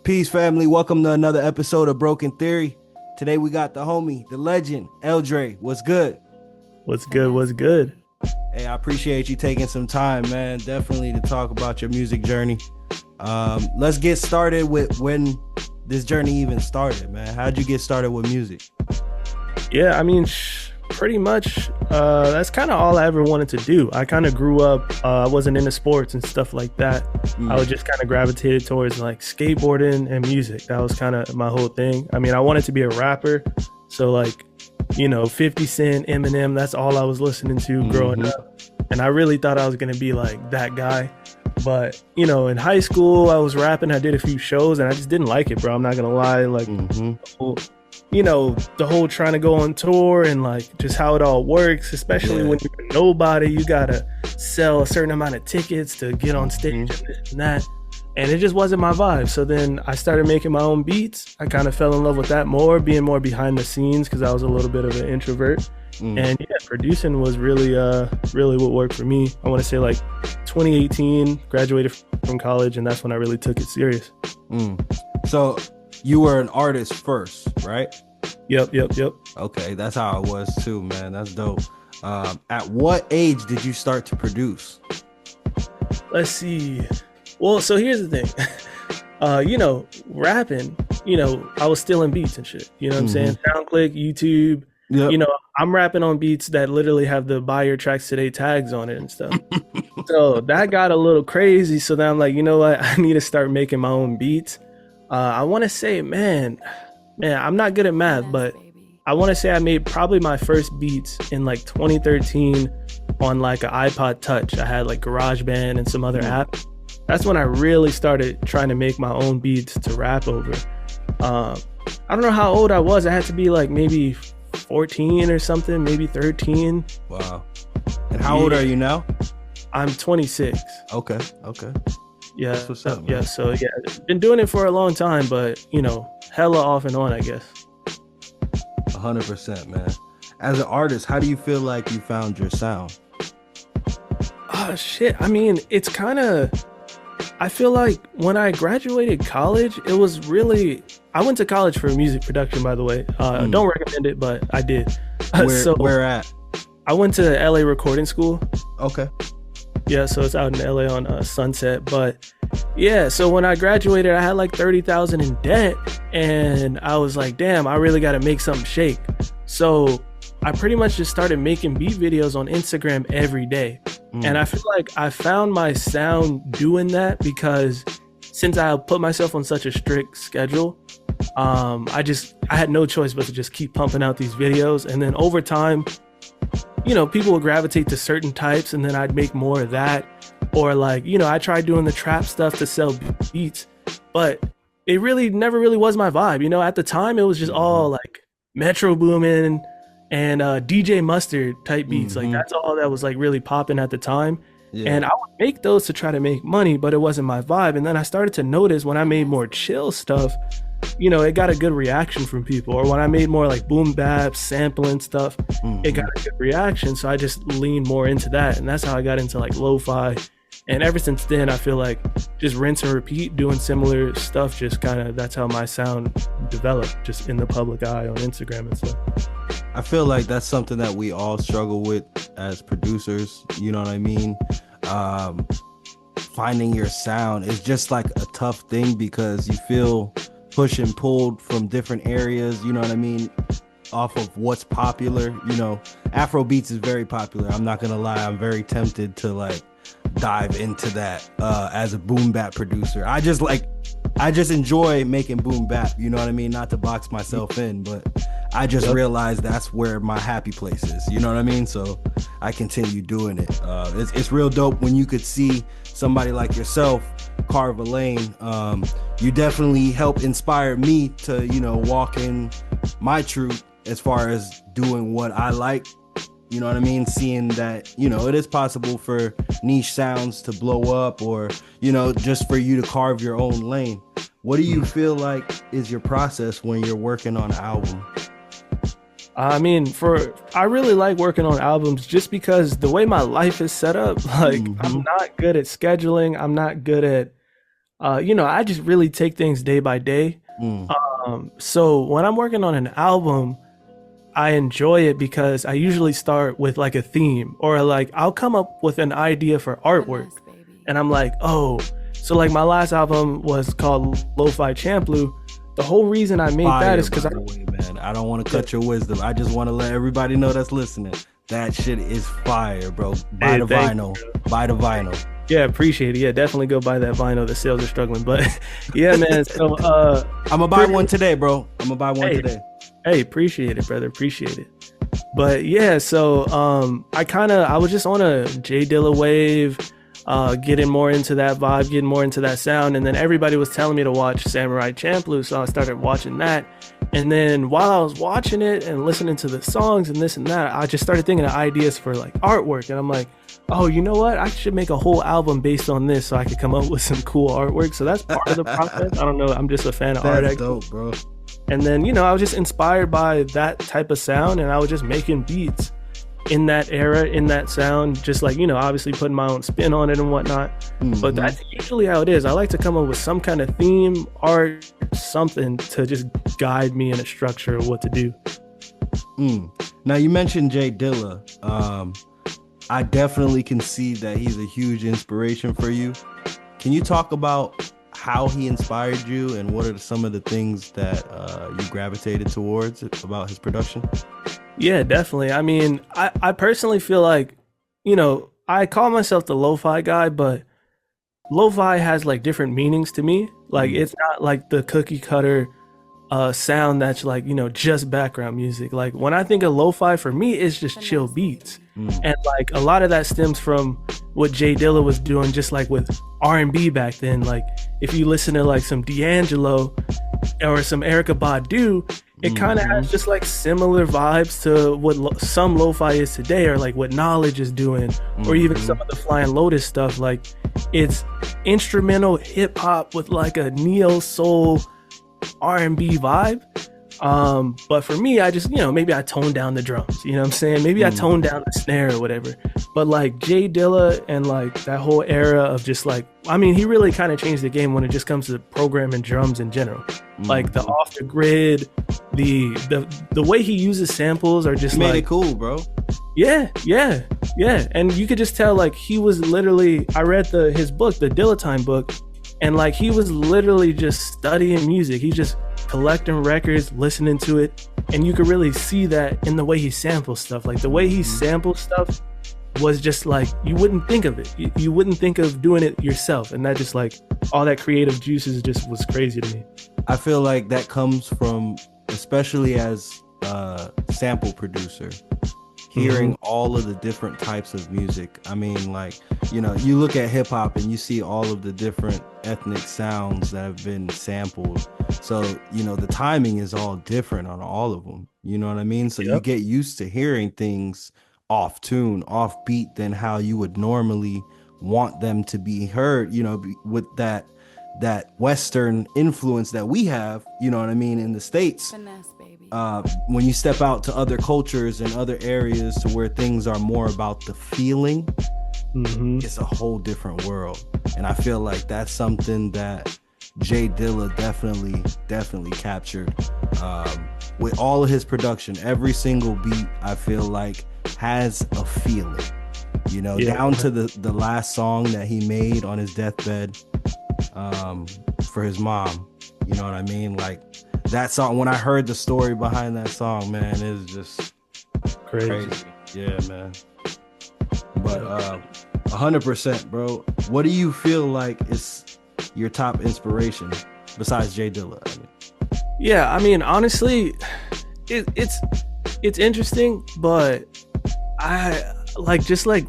Peace, family. Welcome to another episode of Broken Theory. Today we got the homie, the legend, L.DRE. What's good? What's good? What's good? Hey, I appreciate you taking some time, man. Definitely to talk about your music journey. Let's get started with when this journey even started, man. How'd you get started with music? Yeah, I mean, pretty much that's kind of all I ever wanted to do. I kind of grew up, I wasn't into sports and stuff like that. I was just kind of gravitated towards like skateboarding and music. That was kind of my whole thing. I mean, I wanted to be a rapper. So like, 50 Cent, Eminem, that's all I was listening to growing up. And I really thought I was going to be like that guy. But, in high school, I was rapping. I did a few shows and I just didn't like it, bro. I'm not going to lie. Like, the whole trying to go on tour and like just how it all works, especially when you're nobody, you gotta sell a certain amount of tickets to get on stage and this and that. And it just wasn't my vibe. So then I started making my own beats. I kind of fell in love with that more, being more behind the scenes because I was a little bit of an introvert. And producing was really what worked for me. I want to say like 2018, graduated from college, and that's when I really took it serious. So you were an artist first, right? Yep. Okay, that's how I was too, man. That's dope. At what age did you start to produce? Let's see. Well, so here's the thing. Rapping, I was stealing beats and shit. You know what I'm saying? SoundClick, YouTube. Yep. I'm rapping on beats that literally have the buy your tracks today tags on it and stuff. So that got a little crazy. So then I'm like, you know what? I need to start making my own beats. I want to say, man, I'm not good at math, but I want to say I made probably my first beats in like 2013 on like an iPod Touch. I had like GarageBand and some other app. That's when I really started trying to make my own beats to rap over. I don't know how old I was. I had to be like maybe 14 or something, maybe 13. Wow. And how old are you now? I'm 26. Okay. Yeah. That's what's up, man. Yeah. So been doing it for a long time, but hella off and on, I guess. 100%, man. As an artist, how do you feel like you found your sound? Oh shit. I mean, it's kind of, I feel like when I graduated college, it was really, I went to college for music production, by the way. Don't recommend it, but I did. Where at? I went to LA recording school. Okay. Yeah, so it's out in LA on Sunset. But yeah, so when I graduated, I had like 30,000 in debt, and I was like, damn, I really got to make something shake. So I pretty much just started making beat videos on Instagram every day. And I feel like I found my sound doing that because since I put myself on such a strict schedule, I had no choice but to just keep pumping out these videos. And then over time, people would gravitate to certain types, and then I'd make more of that. Or like, I tried doing the trap stuff to sell beats, but it really never really was my vibe. At the time, it was just all like Metro Boomin and DJ Mustard type beats. Like that's all that was like really popping at the time. And I would make those to try to make money, but it wasn't my vibe. And then I started to notice when I made more chill stuff, it got a good reaction from people. Or when I made more like boom bap, sampling stuff, it got a good reaction. So I just leaned more into that. And that's how I got into like lo-fi. And ever since then, I feel like just rinse and repeat, doing similar stuff, just kind of, that's how my sound developed, just in the public eye on Instagram and stuff. I feel like that's something that we all struggle with as producers. You know what I mean? Finding your sound is just like a tough thing because you feel pushed and pulled from different areas. You know what I mean? Off of what's popular. Afro beats is very popular. I'm not gonna lie. I'm very tempted to like dive into that as a boom bap producer. I just enjoy making boom bap, you know what I mean? Not to box myself in, but I just realized that's where my happy place is, you know what I mean? So I continue doing it. It's real dope when you could see somebody like yourself carve a lane. You definitely help inspire me to, walk in my truth as far as doing what I like. You know what I mean? Seeing that, it is possible for niche sounds to blow up or, just for you to carve your own lane. What do you feel like is your process when you're working on an album? I mean, I really like working on albums just because the way my life is set up, like I'm not good at scheduling. I'm not good at I just really take things day by day. Mm. So when I'm working on an album, I enjoy it because I usually start with like a theme, or like I'll come up with an idea for artwork, and I'm like, oh, so like my last album was called Lo-Fi Champloo. The whole reason I made Fire, that is because by the way, man. I don't want to cut your wisdom. I just want to let everybody know that's listening. That shit is fire, bro. Buy the vinyl. Buy the vinyl. Yeah, appreciate it. Yeah, definitely go buy that vinyl. The sales are struggling, but yeah, man. So I'm gonna buy one today, bro. I'm gonna buy one today. Hey, appreciate it, brother. Appreciate it. But yeah, so I was just on a J Dilla wave, getting more into that vibe, getting more into that sound, and then everybody was telling me to watch Samurai Champloo, so I started watching that. And then while I was watching it and listening to the songs and this and that, I just started thinking of ideas for like artwork, and I'm like, oh, you know what? I should make a whole album based on this so I could come up with some cool artwork. So that's part of the process. I don't know. I'm just a fan of art. That's dope, bro. And then, I was just inspired by that type of sound, and I was just making beats in that era, in that sound, just like, obviously putting my own spin on it and whatnot. Mm-hmm. But that's usually how it is. I like to come up with some kind of theme, art, something to just guide me in a structure of what to do. Now, you mentioned J Dilla. I definitely can see that he's a huge inspiration for you. Can you talk about how he inspired you and what are some of the things that you gravitated towards about his production? Yeah, definitely. I mean, I personally feel like, I call myself the lo-fi guy, but lo-fi has like different meanings to me. Like it's not like the cookie cutter sound that's like, just background music. Like when I think of lo-fi, for me, it's just chill beats. And like a lot of that stems from what J Dilla was doing, just like with R&B back then. Like if you listen to like some D'Angelo or some Erykah Badu, it kind of has just like similar vibes to what some lo-fi is today, or like what Knowledge is doing, or even some of the Flying Lotus stuff. Like it's instrumental hip hop with like a neo soul R&B vibe. But for me, I just, maybe I toned down the drums, you know what I'm saying? Maybe I toned down the snare or whatever. But like J Dilla and like that whole era of just like, I mean, he really kind of changed the game when it just comes to programming drums in general. Like the off the grid, the way he uses samples are just made it cool, bro. Yeah. And you could just tell like he was literally, I read his book, the Dilla Time book, and like he was literally just studying music. He just collecting records, listening to it, and you could really see that in the way he samples stuff. Like the way he samples stuff was just like, you wouldn't think of it. You wouldn't think of doing it yourself, and that just like all that creative juices just was crazy to me. I feel like that comes from, especially as a sample producer, hearing all of the different types of music. I mean, like, you look at hip hop and you see all of the different ethnic sounds that have been sampled. So, the timing is all different on all of them. You know what I mean? So you get used to hearing things off tune, off beat than how you would normally want them to be heard, with that Western influence that we have, you know what I mean, in the States. Finesse, baby. When you step out to other cultures and other areas to where things are more about the feeling, it's a whole different world. And I feel like that's something that J Dilla definitely captured with all of his production. Every single beat, I feel like, has a feeling, down to the last song that he made on his deathbed for his mom. You know what I mean? Like that song, when I heard the story behind that song, man, it's just crazy. Yeah, man. But 100%, bro. What do you feel like is your top inspiration besides J Dilla? Yeah, I mean, honestly, it's interesting, but I like just like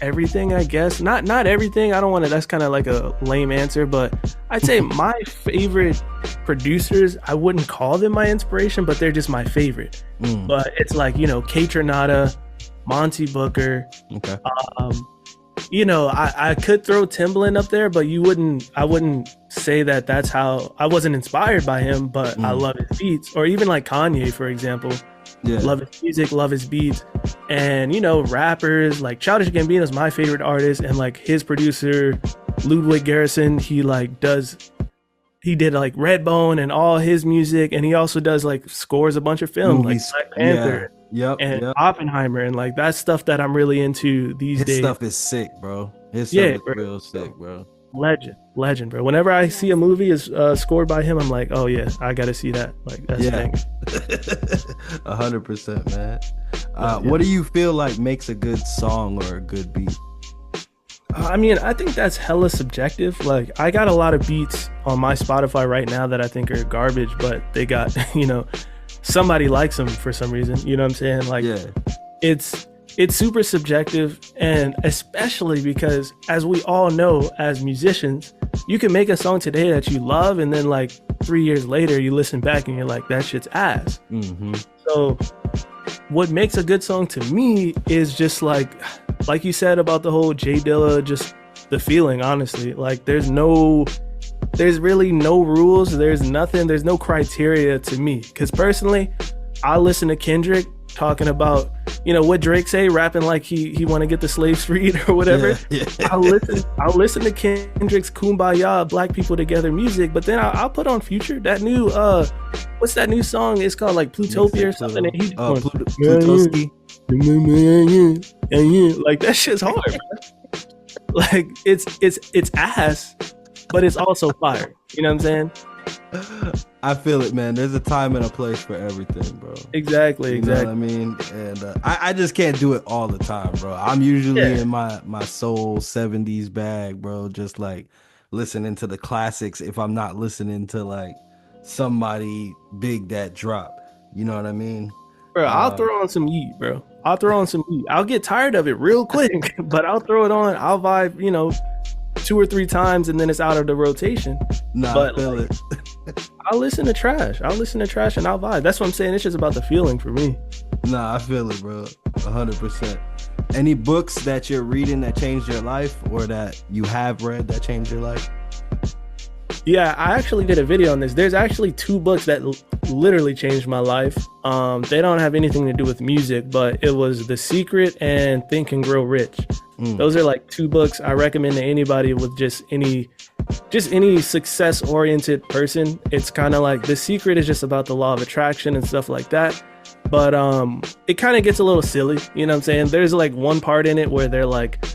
everything, I guess. Not everything. I don't want to, that's kind of like a lame answer, but I'd say my favorite producers, I wouldn't call them my inspiration, but they're just my favorite. But it's like, K Tronada, Monty Booker. Okay. I could throw Timbaland up there, but I wouldn't say that that's how, I wasn't inspired by him, but I love his beats. Or even like Kanye, for example. Yeah. Love his music, love his beats. And, rappers like Childish Gambino is my favorite artist, and like his producer, Ludwig Garrison, he did like Redbone and all his music, and he also does like scores a bunch of films Movies. like Black Panther and Oppenheimer, and like that's stuff that I'm really into these days. His stuff is sick, bro. His stuff is real sick, bro. Legend, bro. Whenever I see a movie is scored by him, I'm like, oh yeah, I gotta see that. Like that's 100%, man. What do you feel like makes a good song or a good beat? I mean, I think that's hella subjective. Like, I got a lot of beats on my Spotify right now that I think are garbage, but they got, somebody likes them for some reason. You know what I'm saying? Like, it's super subjective, and especially because, as we all know, as musicians, you can make a song today that you love, and then like 3 years later, you listen back and you're like, that shit's ass. Mm-hmm. So what makes a good song to me is just like you said about the whole J Dilla, just the feeling, honestly. Like there's really no rules. There's nothing. There's no criteria to me. Because personally, I listen to Kendrick talking about, what Drake say, rapping like he want to get the slaves freed or whatever. I'll listen to Kendrick's Kumbaya, Black People Together music, but then I'll put on Future, that new what's that new song? It's called like Plutopia or something. And he's Plutoski. Like that shit's hard, man. Like it's ass, but it's also fire. You know what I'm saying? I feel it, man. There's a time and a place for everything, bro. Exactly. You know what I mean? And I just can't do it all the time, bro. I'm usually in my soul 70s bag, bro. Just like listening to the classics if I'm not listening to like somebody big that drop. You know what I mean? Bro, I'll throw on some Yeet, bro. I'll get tired of it real quick, but I'll throw it on. I'll vibe, 2 or 3 times, and then it's out of the rotation. I feel it. I'll listen to trash and I'll vibe. That's what I'm saying. It's just about the feeling for me. I feel it, bro. 100%. Any books that you're reading that changed your life, or that you have read that changed your life? Yeah, I actually did a video on this. There's actually 2 books that literally changed my life. They don't have anything to do with music, but it was The Secret and Think and Grow Rich. Those are like 2 books I recommend to anybody with just any success-oriented person. It's kind of like The Secret is just about the law of attraction and stuff like that. But it kind of gets a little silly, you know what I'm saying? There's like one part in it where they're like,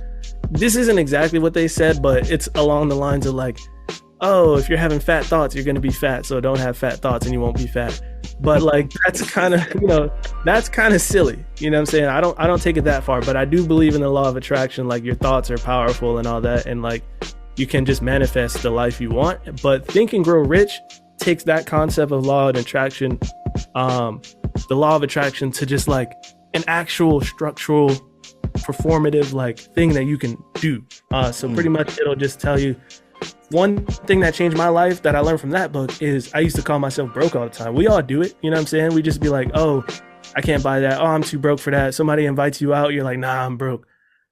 this isn't exactly what they said, but it's along the lines of like, oh, if you're having fat thoughts, you're going to be fat. So don't have fat thoughts and you won't be fat. But like, that's kind of, that's kind of silly. You know what I'm saying? I don't take it that far, but I do believe in the law of attraction. Like your thoughts are powerful and all that. And like, you can just manifest the life you want. But Think and Grow Rich takes that concept of law of attraction, the law of attraction, to just like an actual structural performative like thing that you can do. So pretty much it'll just tell you. One thing that changed my life that I learned from that book is I used to call myself broke all the time. We all do it. You know what I'm saying? We just be like, oh, I can't buy that. Oh, I'm too broke for that. Somebody invites you out. You're like, nah, I'm broke.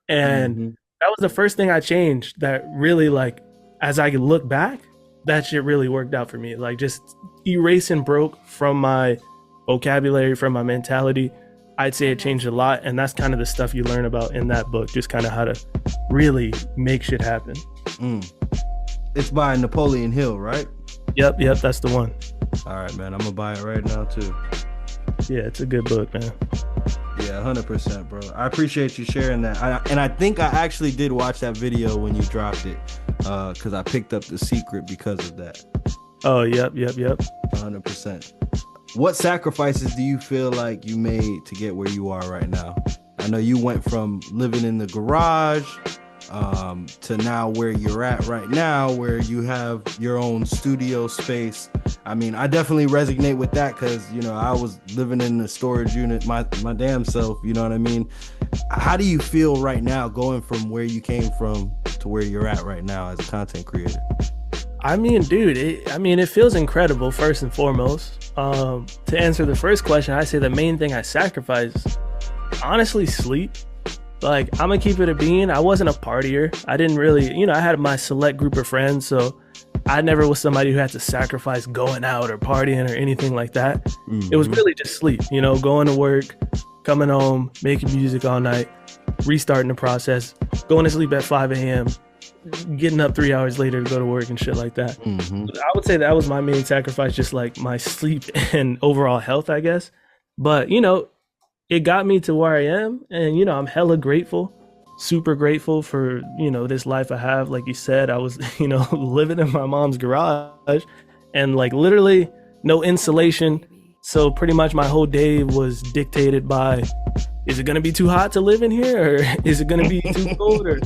And that was the first thing I changed that really, like, as I look back, that shit really worked out for me. Like just erasing broke from my vocabulary, from my mentality. I'd say it changed a lot. And that's kind of the stuff you learn about in that book. Just kind of how to really make shit happen. It's by Napoleon Hill, right? Yep, that's the one. All right, man. I'm gonna buy it right now too. Yeah, it's a good book, man. Yeah, 100%, bro. I appreciate you sharing that. I think I actually did watch that video when you dropped it, because I picked up The Secret because of that. Oh, yep. 100%. What sacrifices do you feel like you made to get where you are right now? I know you went from living in the garage to now where you're at right now, where you have your own studio space. I mean, I definitely resonate with that because, I was living in the storage unit my damn self, you know what I mean? How do you feel right now going from where you came from to where you're at right now as a content creator? I mean, dude, it feels incredible, first and foremost. To answer the first question, I say the main thing I sacrificed, honestly, sleep. Like, I'm gonna keep it a bean. I wasn't a partier. I didn't really, I had my select group of friends, so I never was somebody who had to sacrifice going out or partying or anything like that. It was really just sleep, going to work, coming home, making music all night, restarting the process, going to sleep at 5 a.m., getting up 3 hours later to go to work and shit like that. I would say that was my main sacrifice, just like my sleep and overall health, I guess. But it got me to where I am, and I'm hella grateful, super grateful for this life I have. Like you said, I was living in my mom's garage, and like literally no insulation. So pretty much my whole day was dictated by, is it gonna be too hot to live in here, or is it gonna be too cold, or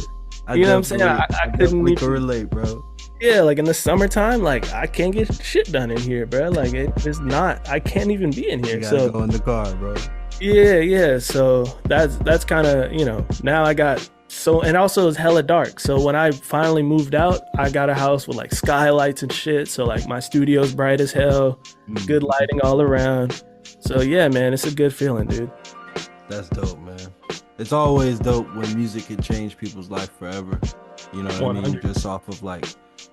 you know what I'm saying? I couldn't even relate, bro. Yeah, like in the summertime, like I can't get shit done in here, bro. Like it's not, I can't even be in here. You gotta go in the car, bro. Yeah. So that's kind of now I got and also it's hella dark. So when I finally moved out, I got a house with like skylights and shit. So like my studio's bright as hell, good lighting all around. So yeah, man, it's a good feeling, dude. That's dope, man. It's always dope when music can change people's life forever. You know what 100. I mean? Just off of like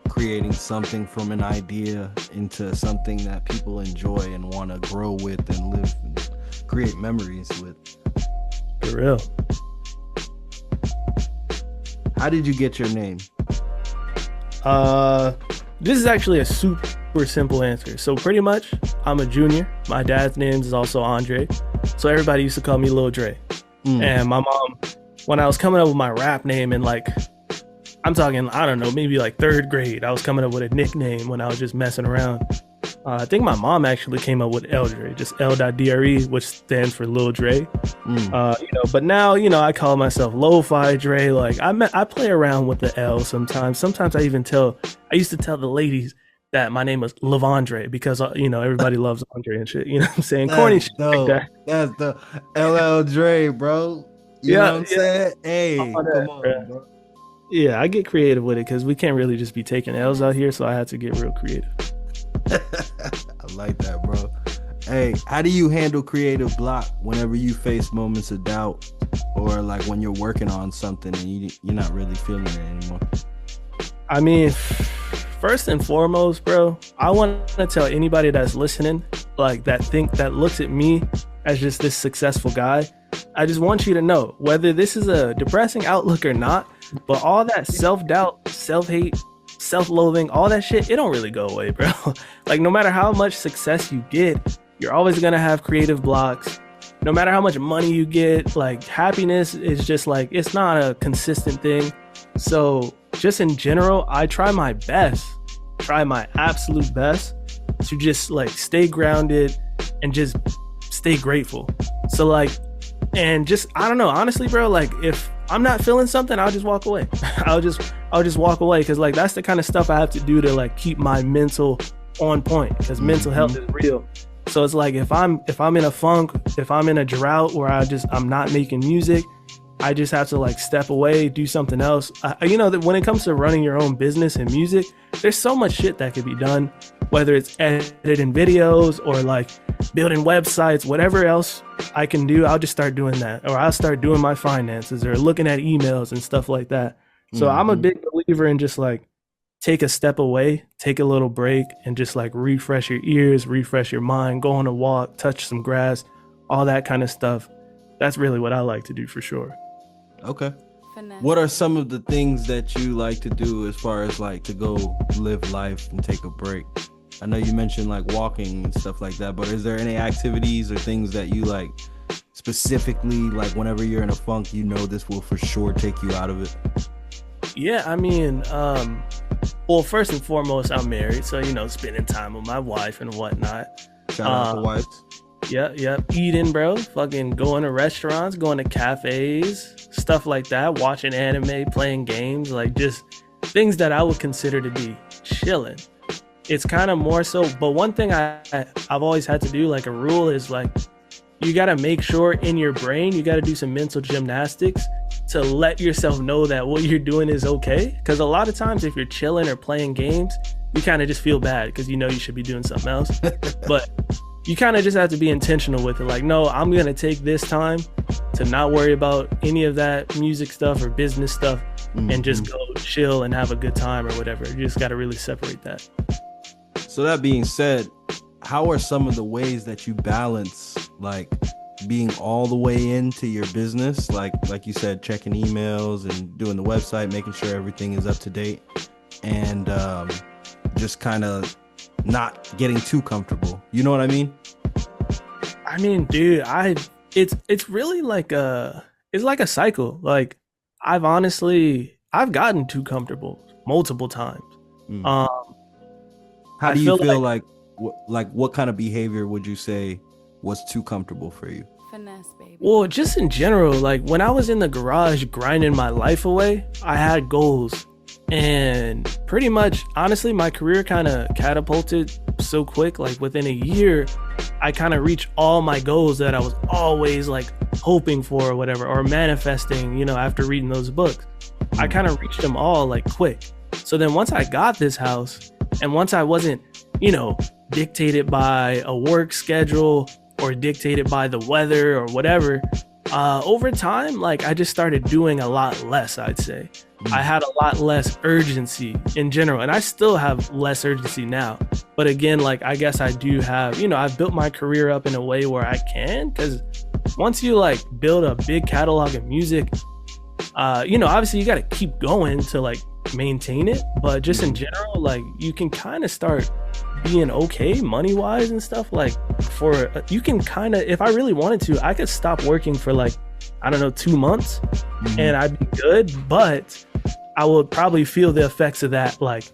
creating something from an idea into something that people enjoy and want to grow with and live and create memories with. For real. How did you get your name? This is actually a super simple answer. So pretty much, I'm a junior. My dad's name is also Andre. So everybody used to call me L.DRE. And my mom, when I was coming up with my rap name and like, I'm talking, I don't know, maybe like third grade, I was coming up with a nickname when I was just messing around. I think my mom actually came up with L.DRE, just L.DRE, which stands for Lil Dre. But now, I call myself Lo-Fi Dre. Like I play around with the L sometimes. Sometimes I used to tell the ladies that my name was Lavondre because, everybody loves Andre and shit. You know what I'm saying? That's corny shit dope. like that. That's the L.Dre, bro. You know what I'm saying? Hey, come on, bro. Yeah, I get creative with it because we can't really just be taking L's out here, so I had to get real creative. I like that, bro. Hey, how do you handle creative block whenever you face moments of doubt or like when you're working on something and you're not really feeling it anymore? I mean, first and foremost, bro, I want to tell anybody that's listening, like that looks at me as just this successful guy. I just want you to know, whether this is a depressing outlook or not, but all that self-doubt, self-hate, self-loathing, all that shit, it don't really go away, bro. Like no matter how much success you get, you're always gonna have creative blocks. No matter how much money you get, like happiness is just like, it's not a consistent thing. So just in general, I try my absolute best to just like stay grounded and just stay grateful. So like, and just, I don't know, honestly, bro, like if I'm not feeling something, I'll just walk away. I'll just walk away. Cause like, that's the kind of stuff I have to do to like keep my mental on point, because mental health is real. So it's like, if I'm in a funk, if I'm in a drought where I'm not making music, I just have to like step away, do something else. That when it comes to running your own business and music, there's so much shit that could be done, whether it's editing videos or like building websites, whatever else I can do, I'll just start doing that. Or I'll start doing my finances or looking at emails and stuff like that. So I'm a big believer in just like take a step away, take a little break and just like refresh your ears, refresh your mind, go on a walk, touch some grass, all that kind of stuff. That's really what I like to do for sure. Okay. What are some of the things that you like to do as far as like to go live life and take a break? I know you mentioned like walking and stuff like that, but is there any activities or things that you like specifically, like whenever you're in a funk, this will for sure take you out of it? Yeah, I mean, well, first and foremost, I'm married, so spending time with my wife and whatnot. Shout out to wives. Yep. Eating, bro. Fucking going to restaurants, going to cafes, stuff like that. Watching anime, playing games, like just things that I would consider to be chilling. It's kind of more so, but one thing I've always had to do, like a rule, is like you got to make sure in your brain, you got to do some mental gymnastics to let yourself know that what you're doing is okay. Because a lot of times if you're chilling or playing games, you kind of just feel bad because you should be doing something else. But you kind of just have to be intentional with it. Like, no, I'm going to take this time to not worry about any of that music stuff or business stuff and just go chill and have a good time or whatever. You just got to really separate that. So that being said, how are some of the ways that you balance like being all the way into your business, like you said, checking emails and doing the website, making sure everything is up to date, and just kind of not getting too comfortable. You know what I mean? I mean, dude, it's really like it's like a cycle. Like I've gotten too comfortable multiple times. Mm. Um, How I do you feel feel like what kind of behavior would you say was too comfortable for you? Finesse, baby. Well, just in general, like when I was in the garage grinding my life away, I had goals. And pretty much, honestly, my career kind of catapulted so quick. Like within a year, I kind of reached all my goals that I was always like hoping for or whatever, or manifesting, you know, after reading those books. I kind of reached them all like quick. So then once I got this house, and once I wasn't, you know, dictated by a work schedule or dictated by the weather or whatever, over time, like I just started doing a lot less, I'd say. I had a lot less urgency in general, and I still have less urgency now. But again, like I guess I do have, you know, I've built my career up in a way where I can, because once you like build a big catalog of music, you know, obviously you got to keep going to like maintain it. But just in general, like you can kind of start being okay money wise and stuff. Like you can kind of, if I really wanted to, I could stop working for like, I don't know, 2 months and I'd be good, but I would probably feel the effects of that like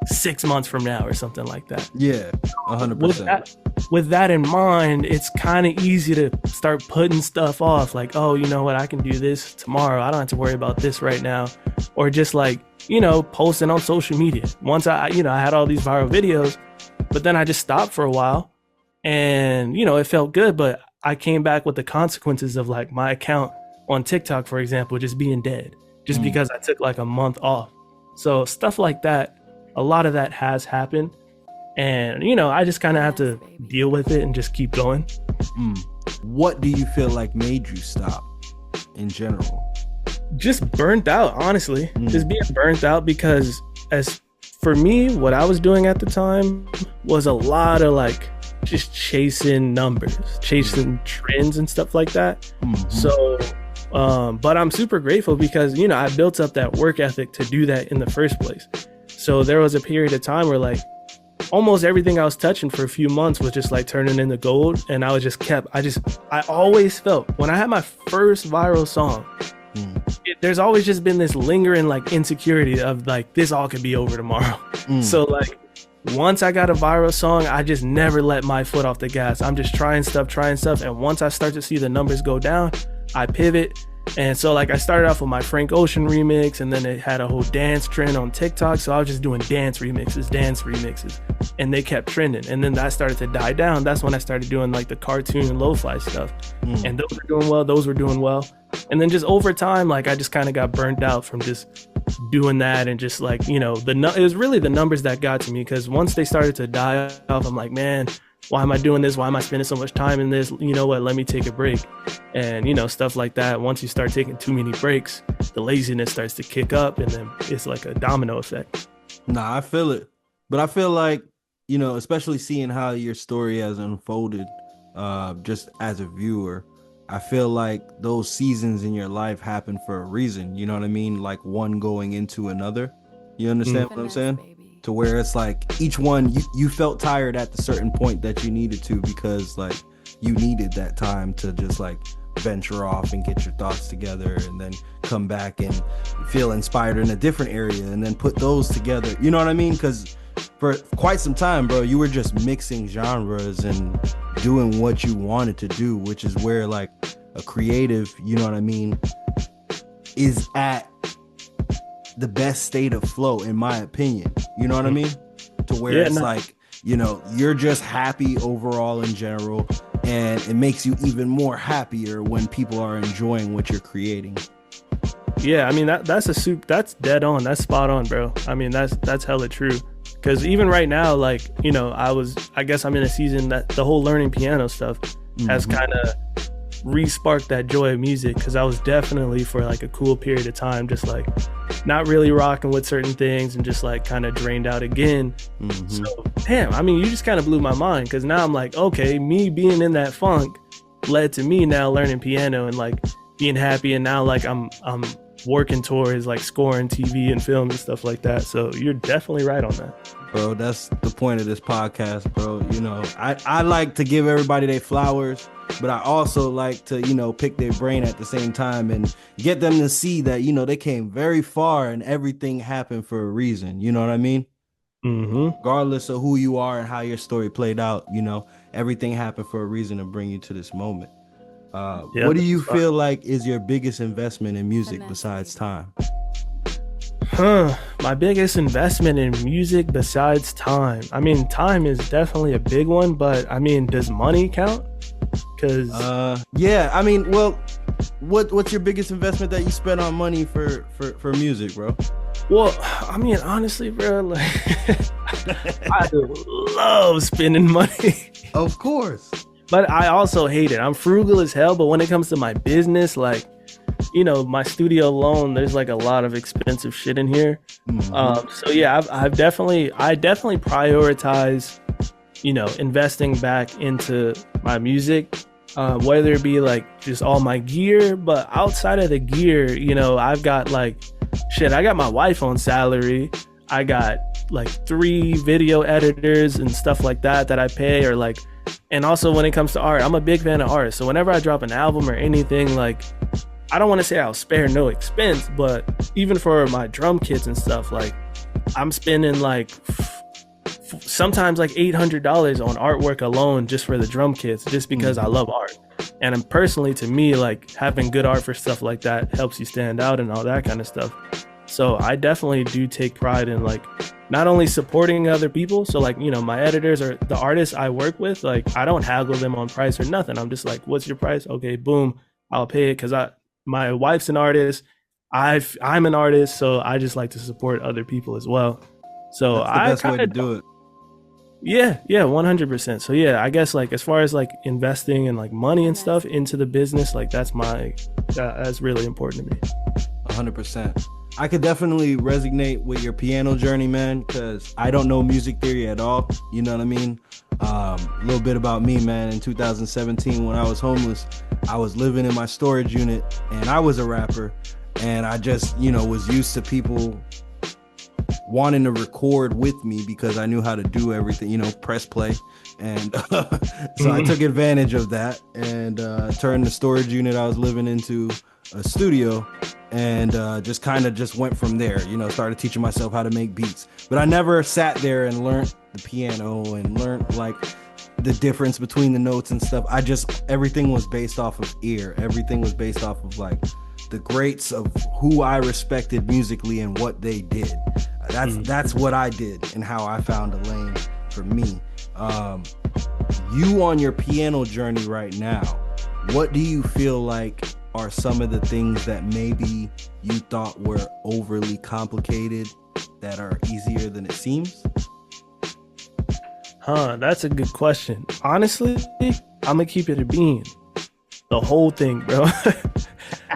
6 months from now or something like that. Yeah, 100%. With that in mind, it's kind of easy to start putting stuff off. Like, oh, you know what? I can do this tomorrow. I don't have to worry about this right now. Or just like, you know, posting on social media. Once I had all these viral videos, but then I just stopped for a while and, you know, it felt good, but I came back with the consequences of like my account on TikTok, for example, just being dead just because I took like a month off. So stuff like that, a lot of that has happened. And, you know, I just kind of have to deal with it and just keep going. What do you feel like made you stop in general? Just burnt out, honestly. Just being burnt out, because as for me, what I was doing at the time was a lot of like just chasing numbers, chasing trends and stuff like that. So, but I'm super grateful because, you know, I built up that work ethic to do that in the first place. So there was a period of time where like almost everything I was touching for a few months was just like turning into gold. And I always felt when I had my first viral song, there's always just been this lingering like insecurity of like, this all could be over tomorrow. So like once I got a viral song, I just never let my foot off the gas. I'm just trying stuff. And once I start to see the numbers go down, I pivot. And so like I started off with my Frank Ocean remix, and then it had a whole dance trend on TikTok. So I was just doing dance remixes, and they kept trending. And then that started to die down. That's when I started doing like the cartoon and lo-fi stuff. And those were doing well. And then just over time, like I just kind of got burnt out from just doing that, and just like, you know, it was really the numbers that got to me, because once they started to die off, I'm like, man, why am I doing this? Why am I spending so much time in this? You know what? Let me take a break. And, you know, stuff like that. Once you start taking too many breaks, the laziness starts to kick up, and then it's like a domino effect. Nah, I feel it. But I feel like, you know, especially seeing how your story has unfolded, just as a viewer, I feel like those seasons in your life happen for a reason. You know what I mean? Like one going into another. You understand what I'm saying? Baby. To where it's like each one, you felt tired at the certain point that you needed to, because like you needed that time to just like venture off and get your thoughts together, and then come back and feel inspired in a different area, and then put those together. You know what I mean? Because for quite some time, bro, you were just mixing genres and doing what you wanted to do, which is where like a creative, you know what I mean, is at the best state of flow, in my opinion. You know what I mean? To where it's like, you know, you're just happy overall in general, and it makes you even more happier when people are enjoying what you're creating. Yeah, I mean that's dead on. That's spot on, bro. I mean that's hella true. Because even right now, like, you know, I guess I'm in a season that the whole learning piano stuff has kind of re-sparked that joy of music, because I was definitely for like a cool period of time just like not really rocking with certain things, and just like kind of drained out again. So damn, I mean, you just kind of blew my mind, because now I'm like, okay, me being in that funk led to me now learning piano and like being happy, and now like I'm working towards like scoring TV and film and stuff like that. So you're definitely right on that. Bro, that's the point of this podcast, bro. You know, I like to give everybody their flowers, but I also like to, you know, pick their brain at the same time and get them to see that, you know, they came very far and everything happened for a reason. You know what I mean? Mm-hmm. Regardless of who you are and how your story played out, you know, everything happened for a reason to bring you to this moment. What do you feel like is your biggest investment in music besides time? My biggest investment in music besides time. I mean, time is definitely a big one, but I mean, does money count? Because yeah, I mean, well, what's your biggest investment that you spent on money for music, bro? Well, I mean, honestly, bro, like I love spending money. Of course. But I also hate it. I'm frugal as hell, but when it comes to my business, like, you know, my studio alone, there's like a lot of expensive shit in here. Mm-hmm. So yeah, I definitely prioritize, you know, investing back into my music, whether it be like just all my gear, but outside of the gear, you know, I've got like shit. I got my wife on salary. I got like 3 video editors and stuff like that I pay, or like, and also when it comes to art, I'm a big fan of art. So whenever I drop an album or anything, like, I don't want to say I'll spare no expense, but even for my drum kits and stuff, like I'm spending like sometimes like $800 on artwork alone just for the drum kits, just because I love art. And personally, to me, like having good art for stuff like that helps you stand out and all that kind of stuff. So I definitely do take pride in like not only supporting other people. So like, you know, my editors or the artists I work with, like I don't haggle them on price or nothing. I'm just like, what's your price? Okay, boom, I'll pay it, because my wife's an artist. I'm an artist, so I just like to support other people as well. So that's the best way to do it. Yeah, 100%. So yeah, I guess like as far as like investing and like money and stuff into the business, like that's really important to me. 100%. I could definitely resonate with your piano journey, man, because I don't know music theory at all. You know what I mean? A little bit about me, man. In 2017, when I was homeless, I was living in my storage unit and I was a rapper, and I just, you know, was used to people wanting to record with me because I knew how to do everything, you know, press play. And so I took advantage of that and turned the storage unit I was living into a studio, and just kind of just went from there, you know, started teaching myself how to make beats. But I never sat there and learned the piano and learned like the difference between the notes and stuff. Everything was based off of ear. Everything was based off of like the greats of who I respected musically and what they did. That's what I did and how I found a lane for me. You on your piano journey right now, what do you feel like are some of the things that maybe you thought were overly complicated that are easier than it seems? That's a good question. Honestly, I'm gonna keep it a bean. The whole thing, bro.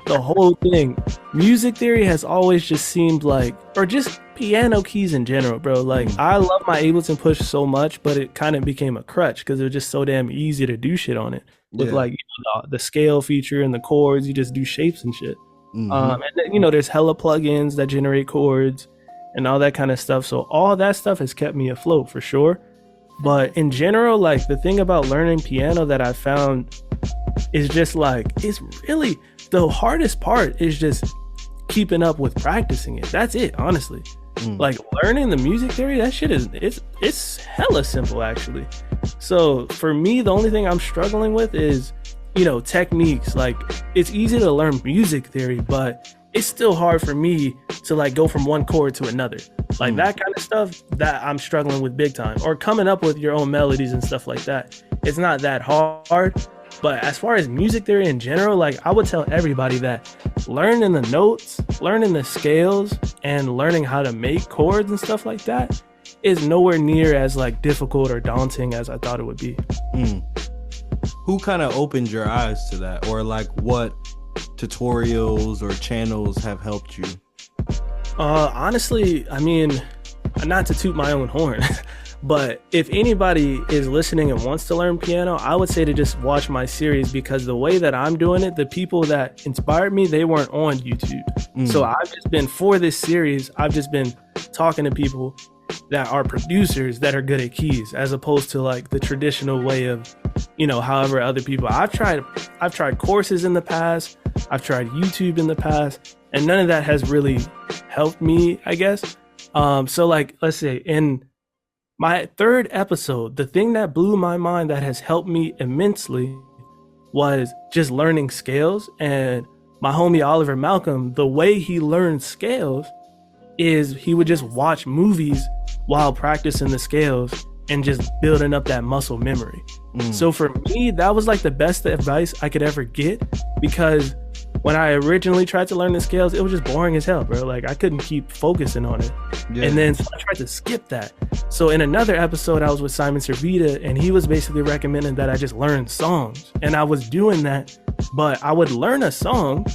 The whole thing. Music theory has always just seemed like, or just piano keys in general, bro. Like, I love my Ableton Push so much, but it kind of became a crutch because it was just so damn easy to do shit on it. With like, you know, the scale feature and the chords, you just do shapes and shit. And then, you know, there's hella plugins that generate chords and all that kind of stuff. So all that stuff has kept me afloat for sure. But in general, like the thing about learning piano that I found is just like, it's really the hardest part is just keeping up with practicing it. That's it, honestly. Like learning the music theory, that shit it's hella simple actually. So for me, the only thing I'm struggling with is, you know, techniques. Like it's easy to learn music theory, but it's still hard for me to like go from one chord to another. Like that kind of stuff that I'm struggling with big time. Or coming up with your own melodies and stuff like that. It's not that hard. But as far as music theory in general, like I would tell everybody that learning the notes, learning the scales, and learning how to make chords and stuff like that is nowhere near as like difficult or daunting as I thought it would be. Who kind of opened your eyes to that, or like what tutorials or channels have helped you? Honestly, I mean, not to toot my own horn, But if anybody is listening and wants to learn piano, I would say to just watch my series, because the way that I'm doing it, the people that inspired me, they weren't on YouTube. So I've just been, for this series, I've just been talking to people that are producers that are good at keys, as opposed to like the traditional way of, however other people. I've tried courses in the past, I've tried YouTube in the past, and none of that has really helped me, I guess. So like, let's say in my third episode, the thing that blew my mind that has helped me immensely was just learning scales. And my homie Oliver Malcolm, the way he learned scales is he would just watch movies while practicing the scales and just building up that muscle memory. So for me, that was like the best advice I could ever get, because when I originally tried to learn the scales, it was just boring as hell, bro. Like I couldn't keep focusing on it. And then so I tried to skip that. So in another episode, I was with Simon Servita, and he was basically recommending that I just learn songs. And I was doing that, but I would learn a song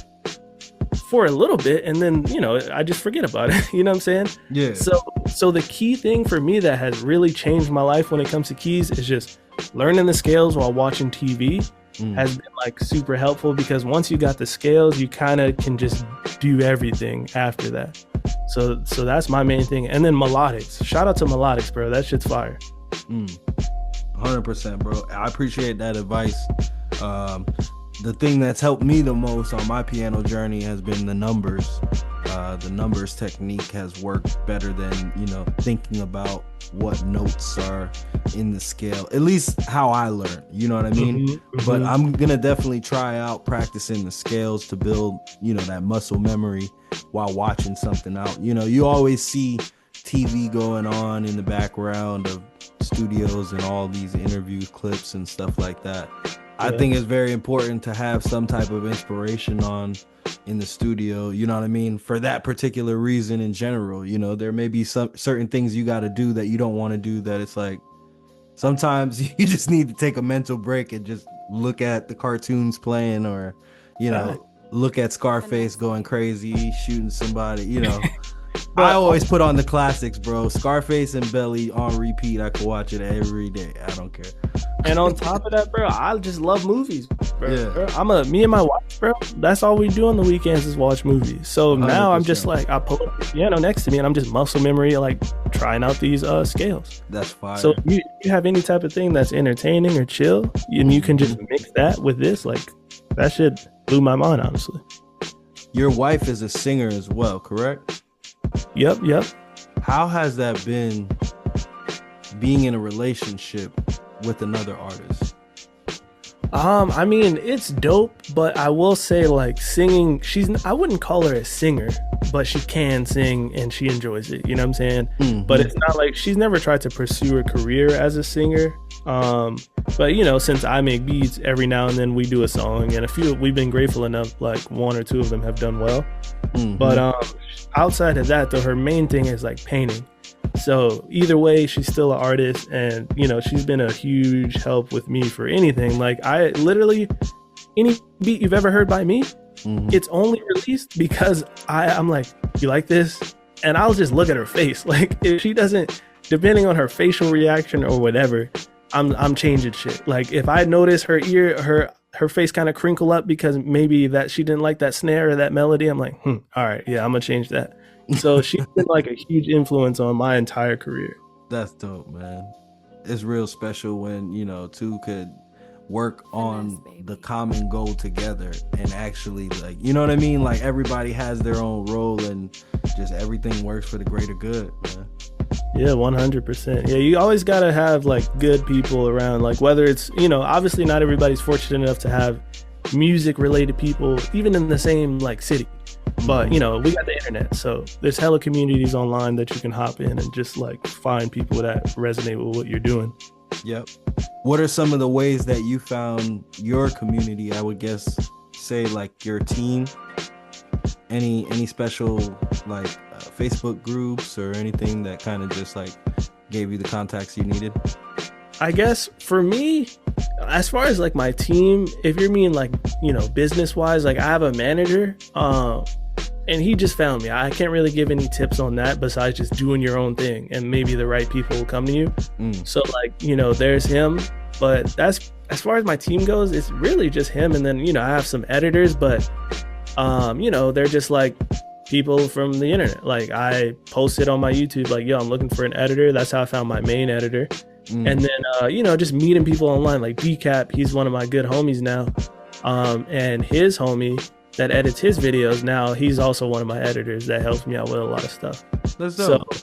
for a little bit, and then, I just forget about it. You know what I'm saying? Yeah. So the key thing for me that has really changed my life when it comes to keys is just learning the scales while watching TV. Has been like super helpful, because once you got the scales, you kind of can just do everything after that. So that's my main thing. And then melodics. Shout out to melodics, bro. That shit's fire. 100%, bro. I appreciate that advice. The thing that's helped me the most on my piano journey has been the numbers. The numbers technique has worked better than, thinking about what notes are in the scale, at least how I learned, you know what I mean? But I'm gonna definitely try out practicing the scales to build, that muscle memory while watching something out. You always see TV going on in the background of studios and all these interview clips and stuff like that. I think it's very important to have some type of inspiration on in the studio, you know what I mean, for that particular reason. In general, there may be some certain things you got to do that you don't want to do, that it's like sometimes you just need to take a mental break and just look at the cartoons playing, or look at Scarface going crazy shooting somebody. I always put on the classics, bro. Scarface and Belly on repeat. I could watch it every day. I don't care. And on top of that, bro, I just love movies, bro. Yeah. Me and my wife, bro, that's all we do on the weekends is watch movies. So 100%. Now I'm just like, I pull up the piano next to me and I'm just muscle memory, like trying out these scales. That's fire. So if you have any type of thing that's entertaining or chill, and you can just mix that with this, like that shit blew my mind, honestly. Your wife is a singer as well, correct? Yep. How has that been, being in a relationship with another artist? I mean, it's dope, but I will say, like, singing, I wouldn't call her a singer, but she can sing and she enjoys it, you know what I'm saying? But it's not like she's never tried to pursue a career as a singer. But since I make beats, every now and then we do a song, and we've been grateful enough, like one or two of them have done well. But outside of that, though, her main thing is like painting. So either way, she's still an artist, and she's been a huge help with me for anything. Like I literally, any beat you've ever heard by me, it's only released because I'm like, you like this? And I'll just look at her face. Like if she doesn't, depending on her facial reaction or whatever, I'm changing shit. Like if I notice her face kind of crinkle up because maybe that she didn't like that snare or that melody, I'm like, all right, yeah, I'm gonna change that. So she's been like a huge influence on my entire career. That's dope, man. It's real special when two could work on the common goal together and actually, like, you know what I mean, like everybody has their own role and just everything works for the greater good, man. Yeah, 100%. Yeah, you always gotta have like good people around, like whether it's obviously not everybody's fortunate enough to have music related people even in the same like city, but we got the internet, so there's hella communities online that you can hop in and just like find people that resonate with what you're doing. Yep. What are some of the ways that you found your community? I would guess say like your team. Any special like Facebook groups or anything that kind of just like gave you the contacts you needed? I guess for me, as far as like my team, if you're meaning like business wise, like I have a manager. and he just found me. I can't really give any tips on that besides just doing your own thing, and maybe the right people will come to you. So like, there's him, but that's, as far as my team goes, it's really just him. And then, I have some editors, but they're just like people from the internet. Like, I posted on my YouTube, like, yo, I'm looking for an editor. That's how I found my main editor. And then, just meeting people online, like Decap, he's one of my good homies now. And his homie that edits his videos now, he's also one of my editors that helps me out with a lot of stuff. That's dope. So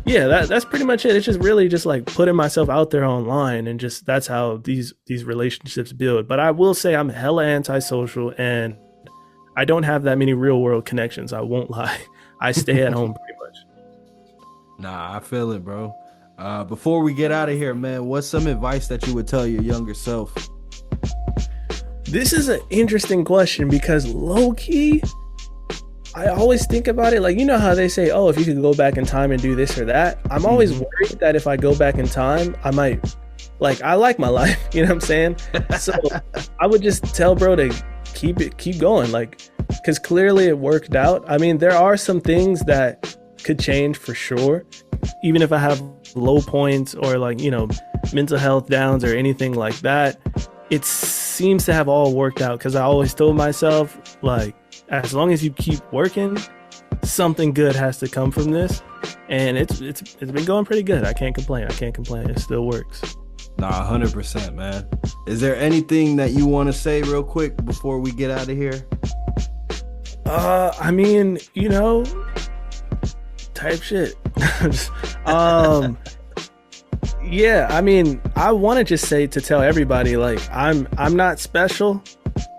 yeah, that's pretty much it. It's just really just like putting myself out there online, and just that's how these relationships build. But I will say I'm hella antisocial, and I don't have that many real world connections. I won't lie. I stay at home pretty much. Nah, I feel it, bro. Before we get out of here, man, what's some advice that you would tell your younger self? This is an interesting question because low key, I always think about it. Like, you know how they say, oh, if you could go back in time and do this or that. I'm always worried that if I go back in time, I might, like, I like my life. You know what I'm saying? So I would just tell bro to keep going. Like, because clearly it worked out. I mean, there are some things that could change for sure. Even if I have low points or like, mental health downs or anything like that, it seems to have all worked out. Because I always told myself, like, as long as you keep working, something good has to come from this. And it's been going pretty good. I can't complain. It still works. Nah, 100%, man. Is there anything that you want to say real quick before we get out of here? I mean, type shit. Yeah, I mean, I want to just say, to tell everybody, like, I'm not special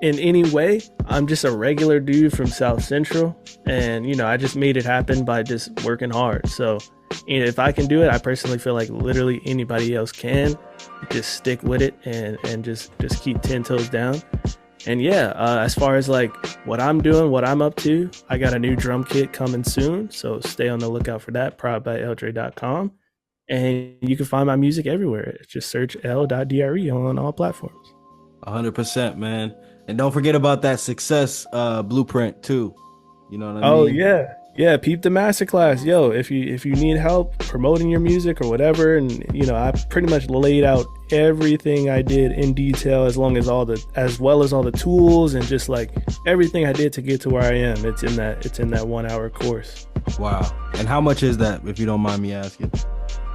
in any way. I'm just a regular dude from South Central, and I just made it happen by just working hard. So if I can do it, I personally feel like literally anybody else can. Just stick with it and just keep 10 toes down. And yeah, as far as like what I'm doing, what I'm up to, I got a new drum kit coming soon, so stay on the lookout for that. Proud by L.DRE.com. And you can find my music everywhere. Just search L.DRE on all platforms. 100%, man. And don't forget about that success blueprint too. You know what I mean? Oh yeah, peep the masterclass, yo. If you need help promoting your music or whatever, and I pretty much laid out everything I did in detail, as well as all the tools and just like everything I did to get to where I am. It's in that 1 hour course. Wow. And how much is that, if you don't mind me asking?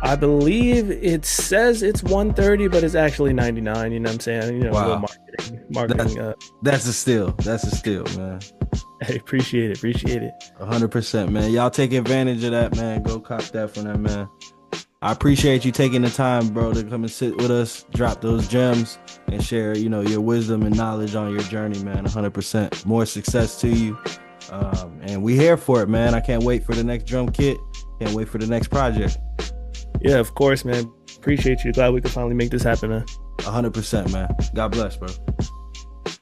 I believe it says it's $130, but it's actually $99. You know what I'm saying? Wow. Marketing. That's a steal, man. Hey, appreciate it. 100%, man. Y'all take advantage of that, man. Go cop that from that man. I appreciate you taking the time, bro, to come and sit with us, drop those gems, and share, your wisdom and knowledge on your journey, man. 100%. More success to you. And we here for it, man. I can't wait for the next drum kit. Can't wait for the next project. Yeah, of course, man. Appreciate you. Glad we could finally make this happen, man. 100%, man. God bless, bro.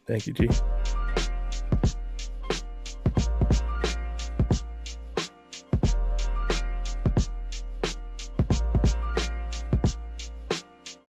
Thank you, G.